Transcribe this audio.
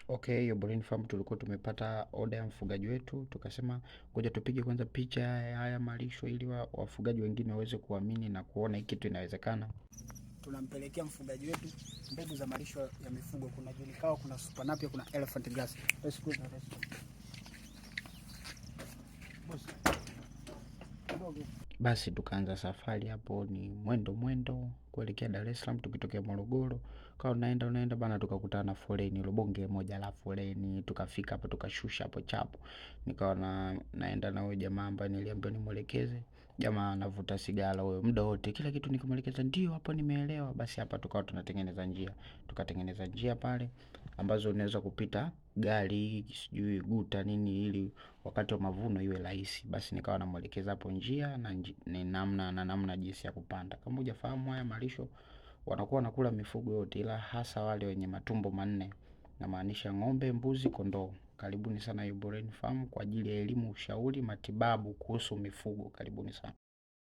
Okay, hiyo Brain Farm tulikuwa tumepata oda ya mfugaji wetu, tukasema ngoja tupige kwanza picha ya haya malisho ili wafugaji wengine waweze kuamini na kuona hii kitu inawezekana. Tunampelekea mfugaji wetu mbegu za malisho ya mifugo, kuna Julikao, kuna Super Napier, kuna Elephant Grass. Basi tukaanza safari, hapo ni mwendo kuelekea Dar es Salaam tukitokea Morogoro. Kwa unaenda bana, tukakutana na foleni, bonge moja la foleni. Tukafika hapo tukashusha hapo chapo. Nikawa naenda na huyo jamaa ambaye niliambiwa nimwelekeze. Jamaa anavuta sigara huyo muda wote, kila kitu nikimwelekeza ndio hapo nimeelewa. Basi hapa tukawa tunatengeneza njia. Tukatengeneza njia pale ambazo unaweza kupita gari, sijui guta nini, ili wakati wa mavuno iwe rahisi. Basi nikawa namuelekeza hapo njia na namna jinsi ya kupanda. Kama hujafahamu, haya malisho wanakuwa wanakula mifugo yote, ila hasa wale wenye matumbo manne, na maanisha ng'ombe, mbuzi, kondoo. Karibuni sana Brain Farm kwa ajili ya elimu, ushauri, matibabu kuhusu mifugo. Karibuni sana.